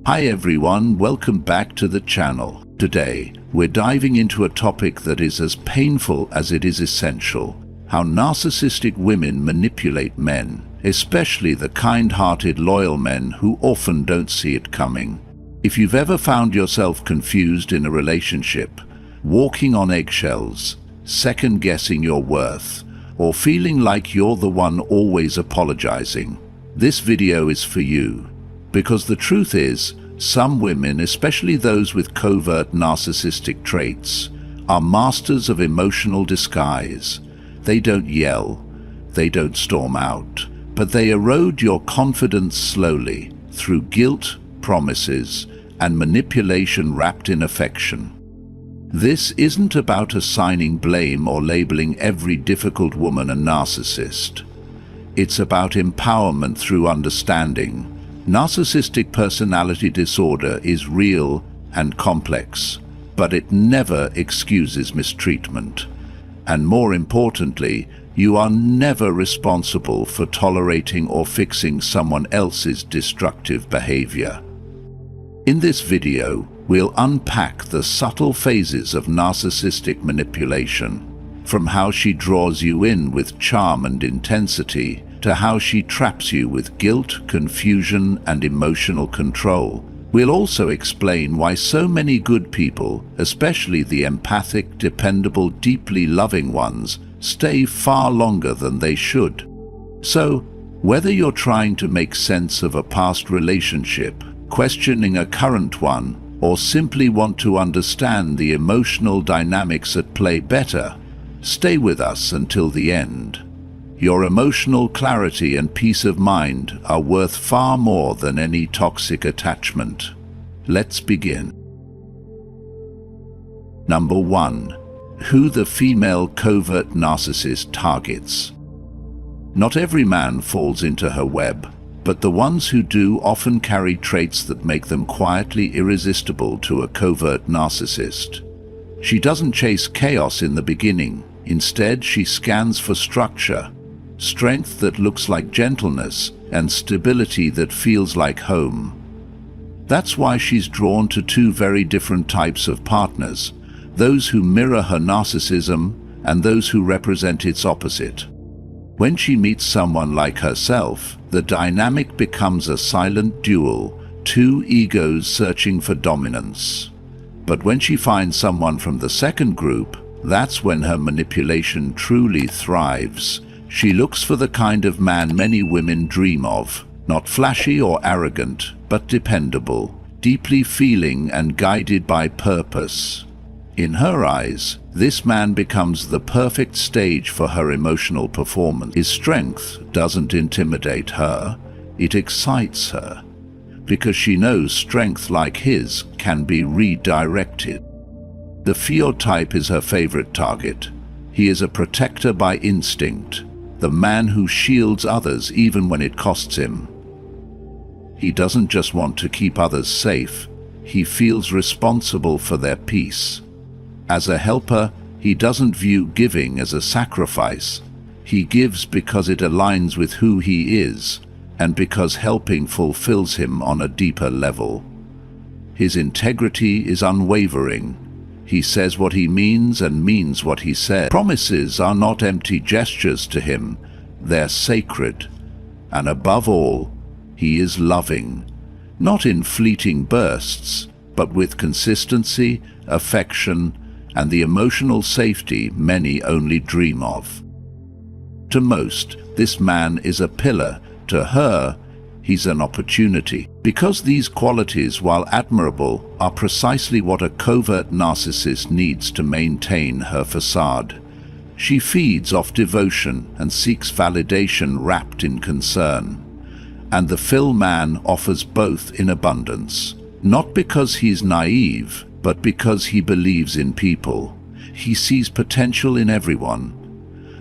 Hi everyone, welcome back to the channel. Today, we're diving into a topic that is as painful as it is essential: how narcissistic women manipulate men, especially the kind-hearted, loyal men who often don't see it coming. If you've ever found yourself confused in a relationship, walking on eggshells, second-guessing your worth, or feeling like you're the one always apologizing, this video is for you. Because the truth is, some women, especially those with covert narcissistic traits, are masters of emotional disguise. They don't yell, they don't storm out, but they erode your confidence slowly through guilt, promises, and manipulation wrapped in affection. This isn't about assigning blame or labeling every difficult woman a narcissist. It's about empowerment through understanding. Narcissistic personality disorder is real and complex, but it never excuses mistreatment. And more importantly, you are never responsible for tolerating or fixing someone else's destructive behavior. In this video, we'll unpack the subtle phases of narcissistic manipulation, from how she draws you in with charm and intensity, to how she traps you with guilt, confusion, and emotional control. We'll also explain why so many good people, especially the empathic, dependable, deeply loving ones, stay far longer than they should. So, whether you're trying to make sense of a past relationship, questioning a current one, or simply want to understand the emotional dynamics at play better, stay with us until the end. Your emotional clarity and peace of mind are worth far more than any toxic attachment. Let's begin. Number 1. Who the female covert narcissist targets. Not every man falls into her web, but the ones who do often carry traits that make them quietly irresistible to a covert narcissist. She doesn't chase chaos in the beginning. Instead, she scans for structure, strength that looks like gentleness, and stability that feels like home. That's why she's drawn to two very different types of partners: those who mirror her narcissism and those who represent its opposite. When she meets someone like herself, the dynamic becomes a silent duel, two egos searching for dominance. But when she finds someone from the second group, that's when her manipulation truly thrives. She looks for the kind of man many women dream of, not flashy or arrogant, but dependable, deeply feeling and guided by purpose. In her eyes, this man becomes the perfect stage for her emotional performance. His strength doesn't intimidate her, it excites her, because she knows strength like his can be redirected. The Fjord type is her favorite target. He is a protector by instinct, the man who shields others even when it costs him. He doesn't just want to keep others safe, he feels responsible for their peace. As a helper, he doesn't view giving as a sacrifice. He gives because it aligns with who he is, and because helping fulfills him on a deeper level. His integrity is unwavering. He says what he means and means what he says. Promises are not empty gestures to him, they're sacred. And above all, he is loving, not in fleeting bursts, but with consistency, affection, and the emotional safety many only dream of. To most, this man is a pillar. To her, he's an opportunity. Because these qualities, while admirable, are precisely what a covert narcissist needs to maintain her facade. She feeds off devotion and seeks validation wrapped in concern. And the Phil man offers both in abundance, not because he's naive, but because he believes in people. He sees potential in everyone.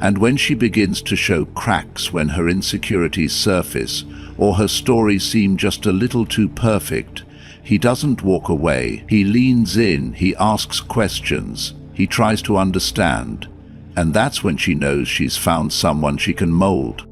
And when she begins to show cracks, when her insecurities surface, or her stories seem just a little too perfect, he doesn't walk away. He leans in, he asks questions, he tries to understand. And that's when she knows she's found someone she can mold.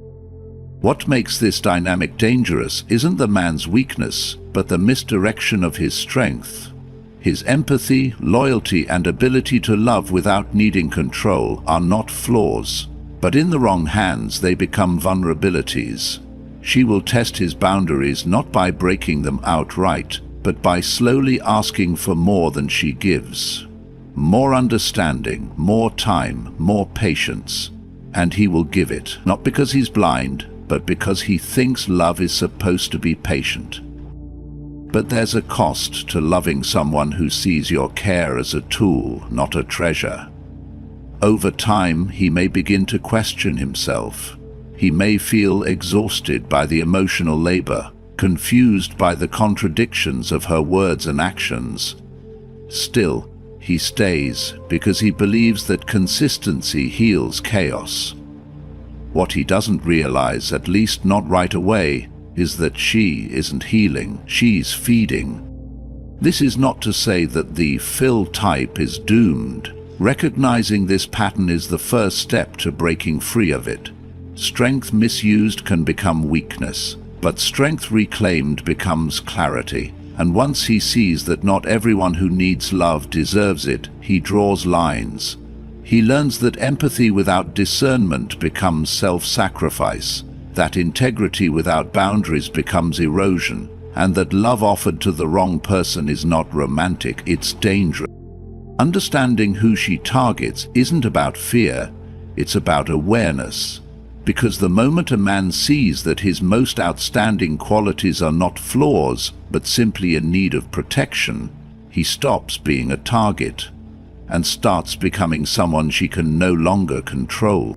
What makes this dynamic dangerous isn't the man's weakness, but the misdirection of his strength. His empathy, loyalty, and ability to love without needing control are not flaws, but in the wrong hands they become vulnerabilities. She will test his boundaries not by breaking them outright, but by slowly asking for more than she gives. More understanding, more time, more patience. And he will give it, not because he's blind, but because he thinks love is supposed to be patient. But there's a cost to loving someone who sees your care as a tool, not a treasure. Over time, he may begin to question himself. He may feel exhausted by the emotional labor, confused by the contradictions of her words and actions. Still, he stays because he believes that consistency heals chaos. What he doesn't realize, at least not right away, is that she isn't healing, she's feeding. This is not to say that the fill type is doomed. Recognizing this pattern is the first step to breaking free of it. Strength misused can become weakness, but strength reclaimed becomes clarity. And once he sees that not everyone who needs love deserves it, he draws lines. He learns that empathy without discernment becomes self-sacrifice, that integrity without boundaries becomes erosion, and that love offered to the wrong person is not romantic, it's dangerous. Understanding who she targets isn't about fear, it's about awareness. Because the moment a man sees that his most outstanding qualities are not flaws, but simply in need of protection, he stops being a target and starts becoming someone she can no longer control.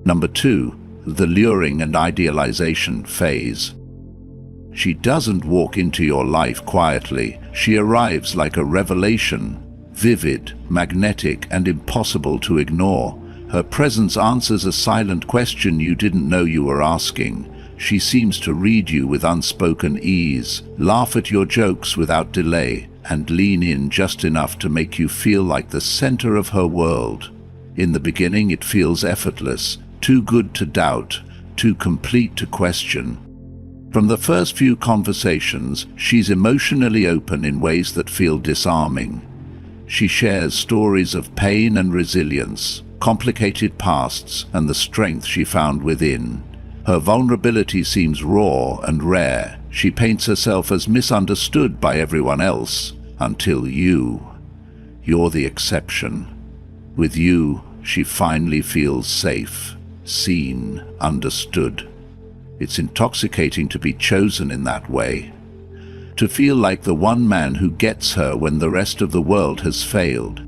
Number 2, the luring and idealization phase. She doesn't walk into your life quietly. She arrives like a revelation, vivid, magnetic, and impossible to ignore. Her presence answers a silent question you didn't know you were asking. She seems to read you with unspoken ease, laugh at your jokes without delay, and lean in just enough to make you feel like the center of her world. In the beginning, it feels effortless, too good to doubt, too complete to question. From the first few conversations, she's emotionally open in ways that feel disarming. She shares stories of pain and resilience, complicated pasts, and the strength she found within. Her vulnerability seems raw and rare. She paints herself as misunderstood by everyone else, until you're the exception. With you, she finally feels safe, seen, understood. It's intoxicating to be chosen in that way. To feel like the one man who gets her when the rest of the world has failed.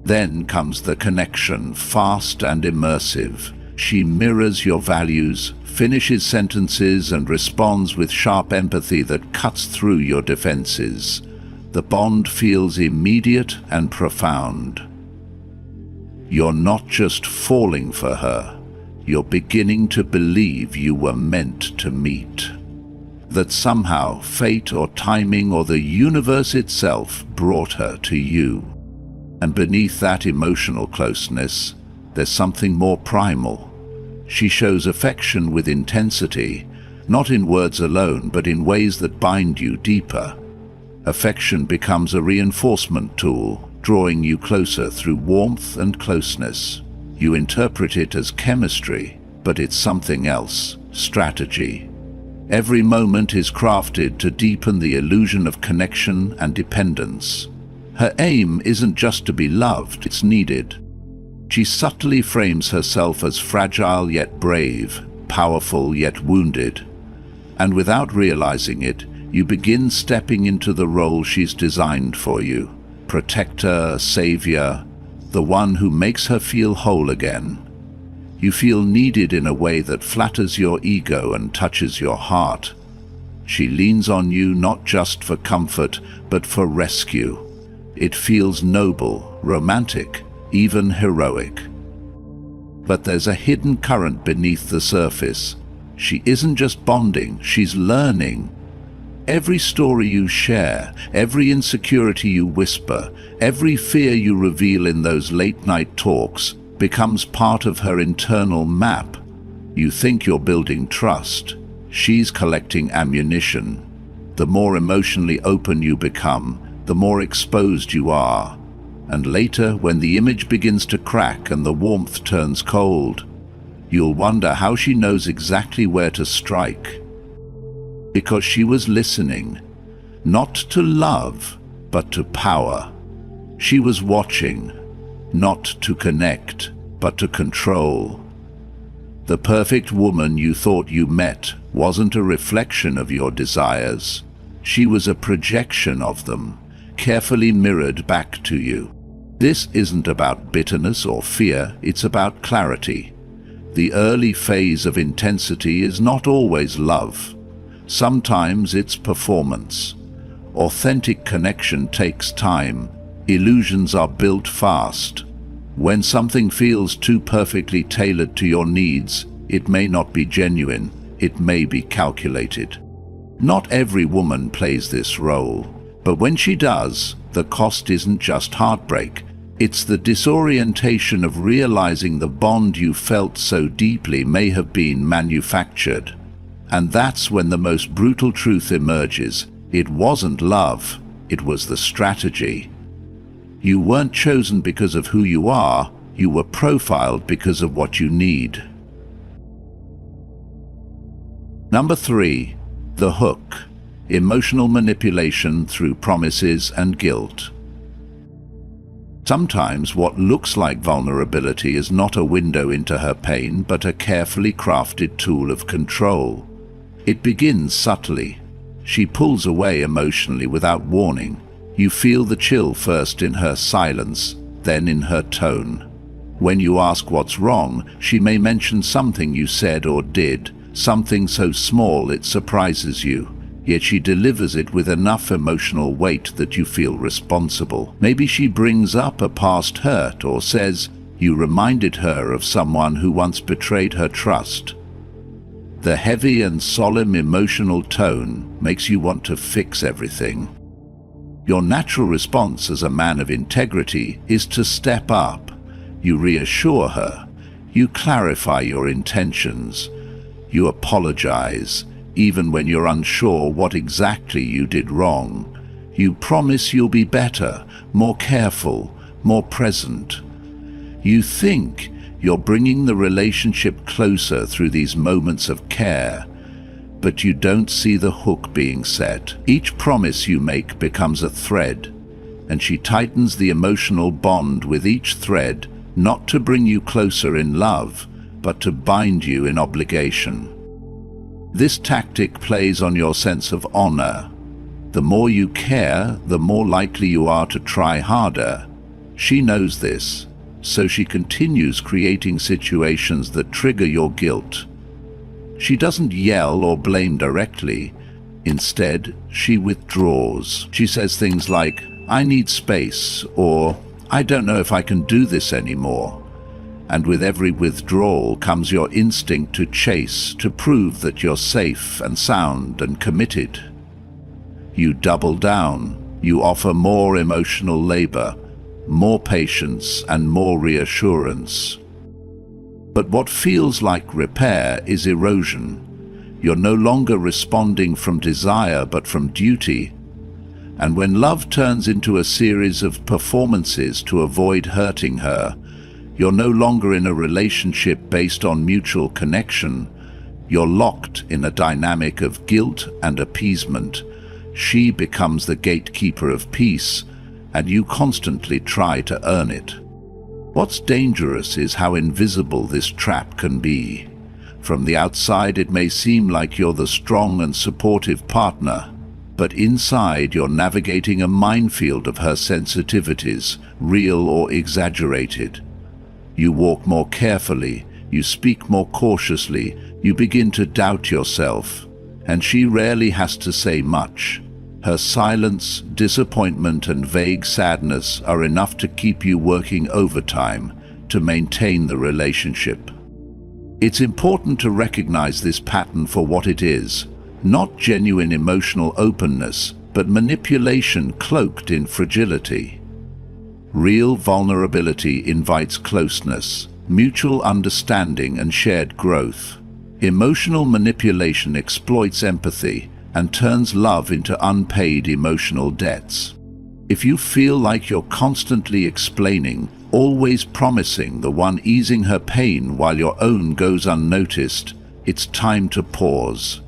Then comes the connection, fast and immersive. She mirrors your values, finishes sentences, and responds with sharp empathy that cuts through your defenses. The bond feels immediate and profound. You're not just falling for her. You're beginning to believe you were meant to meet. That somehow fate or timing or the universe itself brought her to you. And beneath that emotional closeness, there's something more primal. She shows affection with intensity, not in words alone, but in ways that bind you deeper. Affection becomes a reinforcement tool, drawing you closer through warmth and closeness. You interpret it as chemistry, but it's something else, strategy. Every moment is crafted to deepen the illusion of connection and dependence. Her aim isn't just to be loved, it's needed. She subtly frames herself as fragile yet brave, powerful yet wounded. And without realizing it, you begin stepping into the role she's designed for you. Protector, savior, the one who makes her feel whole again. You feel needed in a way that flatters your ego and touches your heart. She leans on you not just for comfort, but for rescue. It feels noble, romantic, even heroic. But there's a hidden current beneath the surface. She isn't just bonding, she's learning. Every story you share, every insecurity you whisper, every fear you reveal in those late-night talks becomes part of her internal map. You think you're building trust. she's collecting ammunition. The more emotionally open you become, the more exposed you are. And later, when the image begins to crack and the warmth turns cold, you'll wonder how she knows exactly where to strike. Because she was listening, not to love, but to power. She was watching, not to connect, but to control. The perfect woman you thought you met wasn't a reflection of your desires. She was a projection of them, carefully mirrored back to you. This isn't about bitterness or fear, it's about clarity. The early phase of intensity is not always love. Sometimes it's performance. Authentic connection takes time. Illusions are built fast. When something feels too perfectly tailored to your needs, it may not be genuine, it may be calculated. Not every woman plays this role, but when she does, the cost isn't just heartbreak. It's the disorientation of realizing the bond you felt so deeply may have been manufactured. And that's when the most brutal truth emerges. It wasn't love, it was the strategy. You weren't chosen because of who you are, you were profiled because of what you need. Number 3. The hook. Emotional manipulation through promises and guilt. Sometimes what looks like vulnerability is not a window into her pain, but a carefully crafted tool of control. It begins subtly. She pulls away emotionally without warning. You feel the chill first in her silence, then in her tone. When you ask what's wrong, she may mention something you said or did, something so small it surprises you. Yet she delivers it with enough emotional weight that you feel responsible. Maybe she brings up a past hurt or says you reminded her of someone who once betrayed her trust. The heavy and solemn emotional tone makes you want to fix everything. Your natural response as a man of integrity is to step up. You reassure her. You clarify your intentions. You apologize, even when you're unsure what exactly you did wrong. You promise you'll be better, more careful, more present. You think you're bringing the relationship closer through these moments of care, but you don't see the hook being set. Each promise you make becomes a thread, and she tightens the emotional bond with each thread, not to bring you closer in love, but to bind you in obligation. This tactic plays on your sense of honor. The more you care, the more likely you are to try harder. She knows this, so she continues creating situations that trigger your guilt. She doesn't yell or blame directly. Instead, she withdraws. She says things like, "I need space," or "I don't know if I can do this anymore." And with every withdrawal comes your instinct to chase, to prove that you're safe and sound and committed. You double down. You offer more emotional labor, more patience, and more reassurance. But what feels like repair is erosion. You're no longer responding from desire but from duty. And when love turns into a series of performances to avoid hurting her, you're no longer in a relationship based on mutual connection. You're locked in a dynamic of guilt and appeasement. She becomes the gatekeeper of peace, and you constantly try to earn it. What's dangerous is how invisible this trap can be. From the outside, it may seem like you're the strong and supportive partner, but inside you're navigating a minefield of her sensitivities, real or exaggerated. You walk more carefully, you speak more cautiously, you begin to doubt yourself, and she rarely has to say much. Her silence, disappointment, and vague sadness are enough to keep you working overtime to maintain the relationship. It's important to recognize this pattern for what it is, not genuine emotional openness, but manipulation cloaked in fragility. Real vulnerability invites closeness, mutual understanding, and shared growth. Emotional manipulation exploits empathy and turns love into unpaid emotional debts. If you feel like you're constantly explaining, always promising, the one easing her pain while your own goes unnoticed, it's time to pause.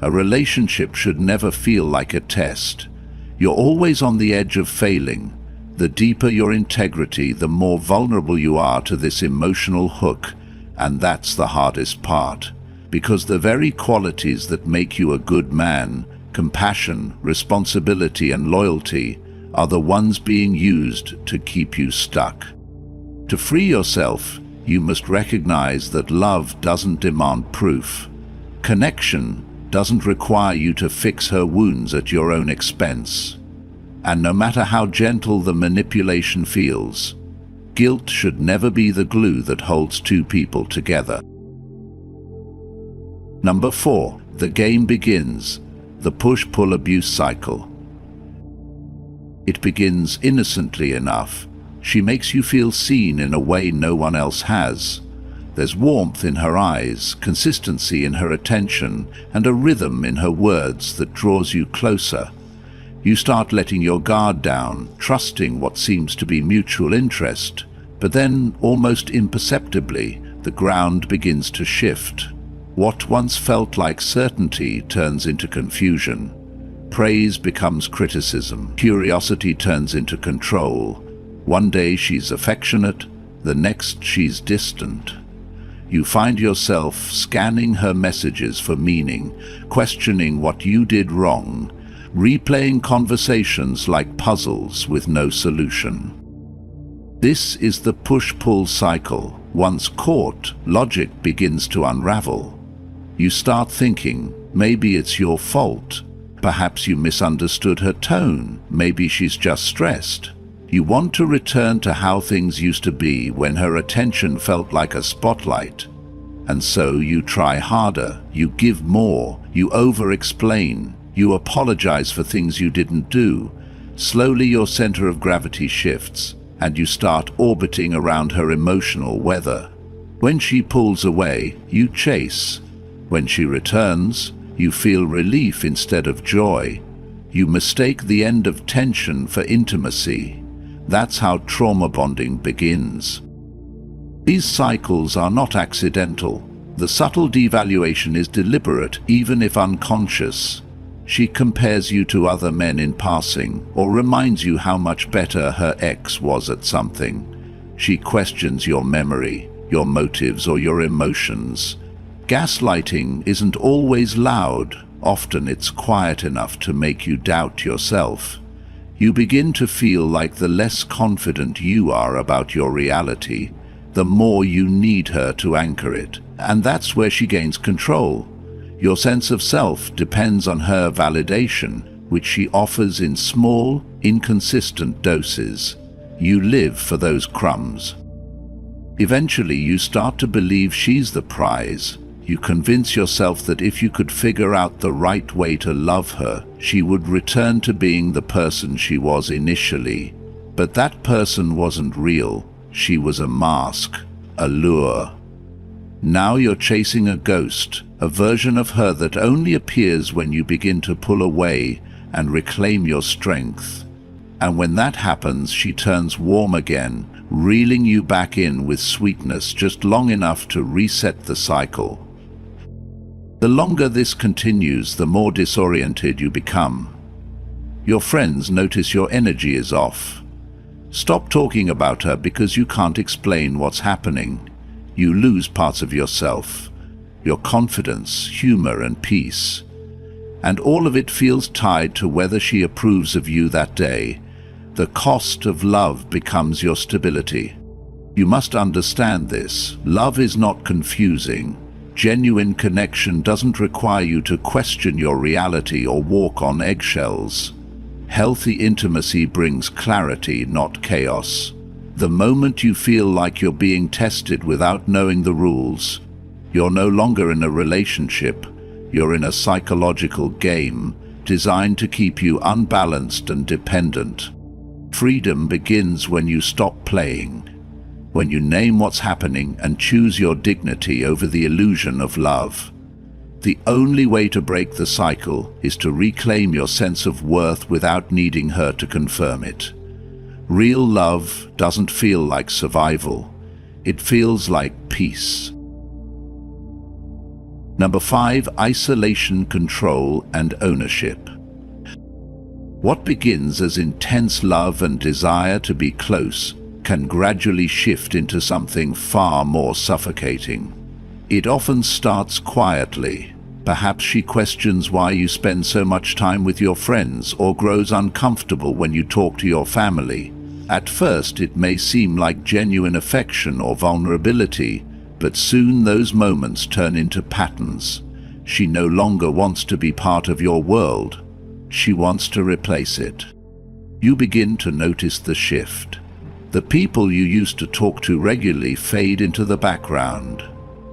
A relationship should never feel like a test. You're always on the edge of failing. The deeper your integrity, the more vulnerable you are to this emotional hook, and that's the hardest part. Because the very qualities that make you a good man, compassion, responsibility, and loyalty, are the ones being used to keep you stuck. To free yourself, you must recognize that love doesn't demand proof. Connection doesn't require you to fix her wounds at your own expense. And no matter how gentle the manipulation feels, guilt should never be the glue that holds two people together. Number 4. The game begins. The push-pull abuse cycle. It begins innocently enough. She makes you feel seen in a way no one else has. There's warmth in her eyes, consistency in her attention, and a rhythm in her words that draws you closer. You start letting your guard down, trusting what seems to be mutual interest, but then, almost imperceptibly, the ground begins to shift. What once felt like certainty turns into confusion. Praise becomes criticism. Curiosity turns into control. One day she's affectionate, the next she's distant. You find yourself scanning her messages for meaning, questioning what you did wrong, replaying conversations like puzzles with no solution. This is the push-pull cycle. Once caught, logic begins to unravel. You start thinking, maybe it's your fault. Perhaps you misunderstood her tone. Maybe she's just stressed. You want to return to how things used to be when her attention felt like a spotlight. And so you try harder, you give more, you over-explain, you apologize for things you didn't do. Slowly your center of gravity shifts, and you start orbiting around her emotional weather. When she pulls away, you chase. When she returns, you feel relief instead of joy. You mistake the end of tension for intimacy. That's how trauma bonding begins. These cycles are not accidental. The subtle devaluation is deliberate, even if unconscious. She compares you to other men in passing, or reminds you how much better her ex was at something. She questions your memory, your motives, or your emotions. Gaslighting isn't always loud. Often it's quiet enough to make you doubt yourself. You begin to feel like the less confident you are about your reality, the more you need her to anchor it. And that's where she gains control. Your sense of self depends on her validation, which she offers in small, inconsistent doses. You live for those crumbs. Eventually, you start to believe she's the prize. You convince yourself that if you could figure out the right way to love her, she would return to being the person she was initially. But that person wasn't real. She was a mask, a lure. Now you're chasing a ghost, a version of her that only appears when you begin to pull away and reclaim your strength. And when that happens, she turns warm again, reeling you back in with sweetness just long enough to reset the cycle. The longer this continues, the more disoriented you become. Your friends notice your energy is off. Stop talking about her because you can't explain what's happening. You lose parts of yourself, your confidence, humor, and peace. And all of it feels tied to whether she approves of you that day. The cost of love becomes your stability. You must understand this. Love is not confusing. Genuine connection doesn't require you to question your reality or walk on eggshells. Healthy intimacy brings clarity, not chaos. The moment you feel like you're being tested without knowing the rules, you're no longer in a relationship. You're in a psychological game designed to keep you unbalanced and dependent. Freedom begins when you stop playing, when you name what's happening and choose your dignity over the illusion of love. The only way to break the cycle is to reclaim your sense of worth without needing her to confirm it. Real love doesn't feel like survival. It feels like peace. Number 5, isolation, control, and ownership. What begins as intense love and desire to be close can gradually shift into something far more suffocating. It often starts quietly. Perhaps she questions why you spend so much time with your friends or grows uncomfortable when you talk to your family. At first, it may seem like genuine affection or vulnerability, but soon those moments turn into patterns. She no longer wants to be part of your world. She wants to replace it. You begin to notice the shift. The people you used to talk to regularly fade into the background.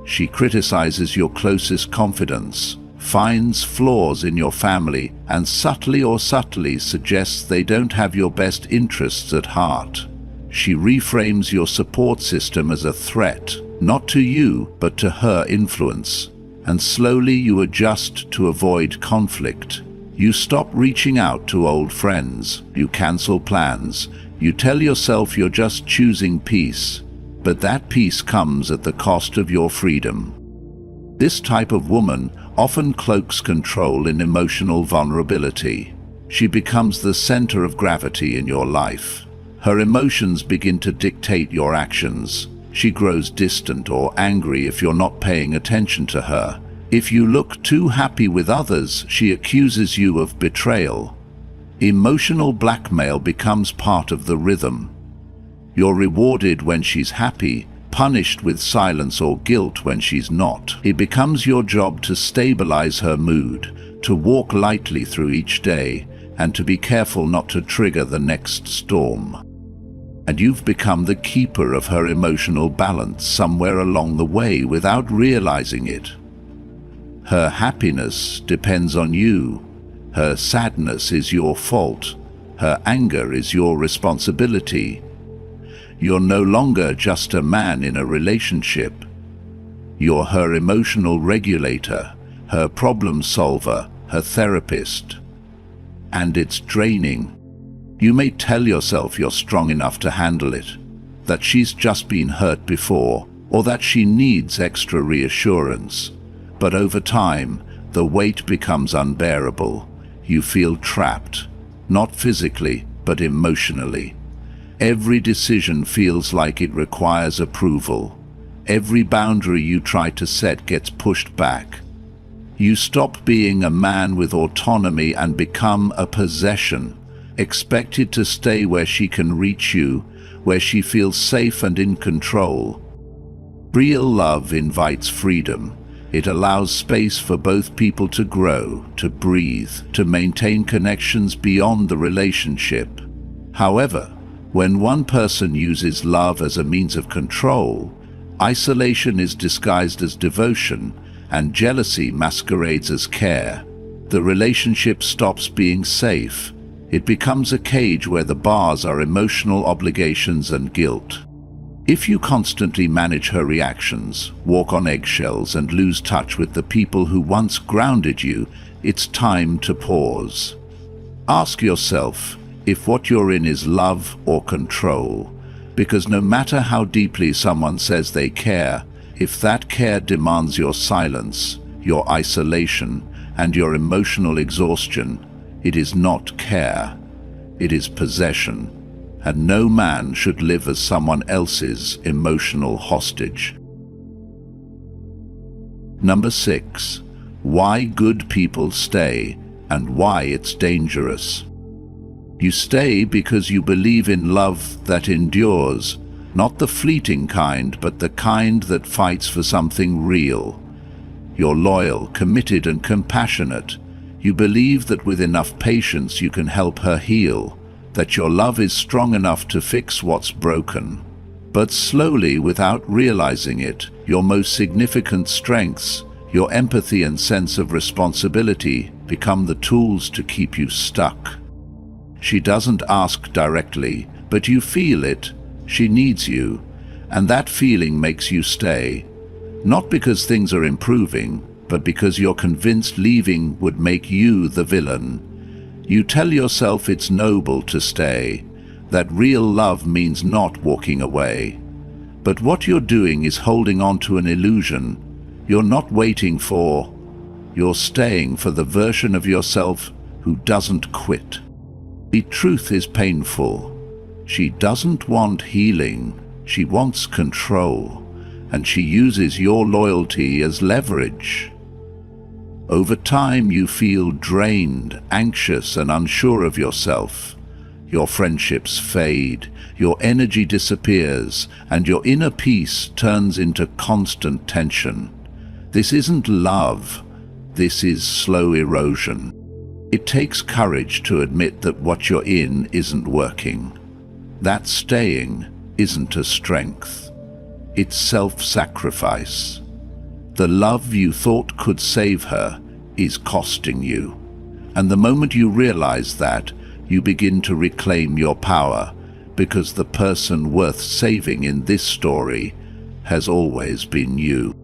She criticizes your closest confidants, finds flaws in your family, and subtly suggests they don't have your best interests at heart. She reframes your support system as a threat, not to you, but to her influence. And slowly you adjust to avoid conflict. You stop reaching out to old friends. You cancel plans. You tell yourself you're just choosing peace. But that peace comes at the cost of your freedom. This type of woman often cloaks control in emotional vulnerability. She becomes the center of gravity in your life. Her emotions begin to dictate your actions. She grows distant or angry if you're not paying attention to her. If you look too happy with others, she accuses you of betrayal. Emotional blackmail becomes part of the rhythm. You're rewarded when she's happy, punished with silence or guilt when she's not. It becomes your job to stabilize her mood, to walk lightly through each day, and to be careful not to trigger the next storm. And you've become the keeper of her emotional balance somewhere along the way without realizing it. Her happiness depends on you. Her sadness is your fault. Her anger is your responsibility. You're no longer just a man in a relationship. You're her emotional regulator, her problem solver, her therapist. And it's draining. You may tell yourself you're strong enough to handle it, that she's just been hurt before, or that she needs extra reassurance. But over time, the weight becomes unbearable. You feel trapped, not physically, but emotionally. Every decision feels like it requires approval. Every boundary you try to set gets pushed back. You stop being a man with autonomy and become a possession, expected to stay where she can reach you, where she feels safe and in control. Real love invites freedom. It allows space for both people to grow, to breathe, to maintain connections beyond the relationship. However, when one person uses love as a means of control, isolation is disguised as devotion, and jealousy masquerades as care. The relationship stops being safe. It becomes a cage where the bars are emotional obligations and guilt. If you constantly manage her reactions, walk on eggshells, and lose touch with the people who once grounded you, it's time to pause. Ask yourself if what you're in is love or control, because no matter how deeply someone says they care, if that care demands your silence, your isolation, and your emotional exhaustion, it is not care. It is possession. And no man should live as someone else's emotional hostage. Number 6. Why good people stay and why it's dangerous. You stay because you believe in love that endures, not the fleeting kind, but the kind that fights for something real. You're loyal, committed, and compassionate. You believe that with enough patience you can help her heal, that your love is strong enough to fix what's broken. But slowly, without realizing it, your most significant strengths, your empathy and sense of responsibility, become the tools to keep you stuck. She doesn't ask directly, but you feel it. She needs you, and that feeling makes you stay. Not because things are improving, but because you're convinced leaving would make you the villain. You tell yourself it's noble to stay, that real love means not walking away. But what you're doing is holding on to an illusion. You're not waiting for, you're staying for the version of yourself who doesn't quit. The truth is painful. She doesn't want healing, she wants control, and she uses your loyalty as leverage. Over time you feel drained, anxious, and unsure of yourself. Your friendships fade, your energy disappears, and your inner peace turns into constant tension. This isn't love, this is slow erosion. It takes courage to admit that what you're in isn't working. That staying isn't a strength. It's self-sacrifice. The love you thought could save her is costing you. And the moment you realize that, you begin to reclaim your power, because the person worth saving in this story has always been you.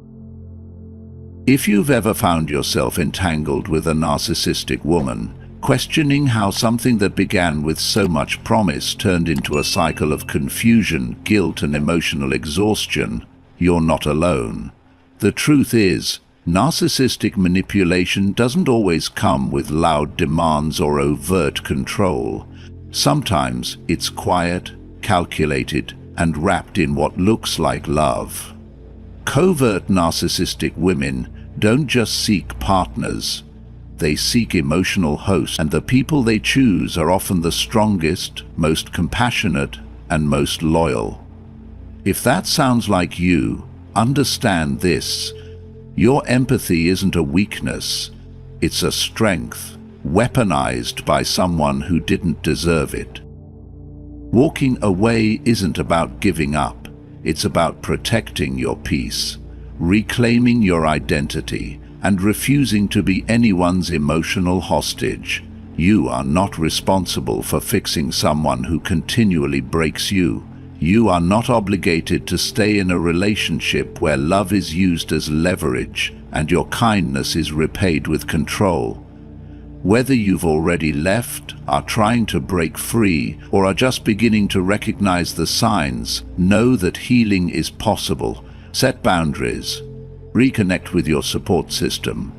If you've ever found yourself entangled with a narcissistic woman, questioning how something that began with so much promise turned into a cycle of confusion, guilt, and emotional exhaustion, you're not alone. The truth is, narcissistic manipulation doesn't always come with loud demands or overt control. Sometimes it's quiet, calculated, and wrapped in what looks like love. Covert narcissistic women don't just seek partners. They seek emotional hosts, and the people they choose are often the strongest, most compassionate, and most loyal. If that sounds like you, understand this. Your empathy isn't a weakness, it's a strength, weaponized by someone who didn't deserve it. Walking away isn't about giving up, it's about protecting your peace, reclaiming your identity, and refusing to be anyone's emotional hostage. You are not responsible for fixing someone who continually breaks you. You are not obligated to stay in a relationship where love is used as leverage and your kindness is repaid with control. Whether you've already left, are trying to break free, or are just beginning to recognize the signs, know that healing is possible. Set boundaries, reconnect with your support system,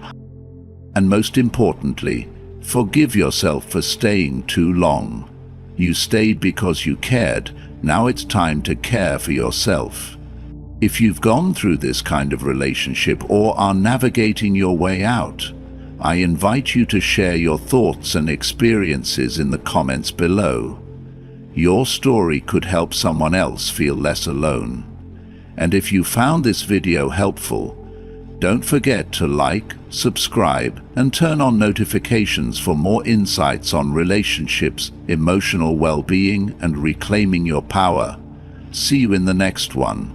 and most importantly, forgive yourself for staying too long. You stayed because you cared. Now it's time to care for yourself. If you've gone through this kind of relationship or are navigating your way out, I invite you to share your thoughts and experiences in the comments below. Your story could help someone else feel less alone. And if you found this video helpful, don't forget to like, subscribe, and turn on notifications for more insights on relationships, emotional well-being, and reclaiming your power. See you in the next one.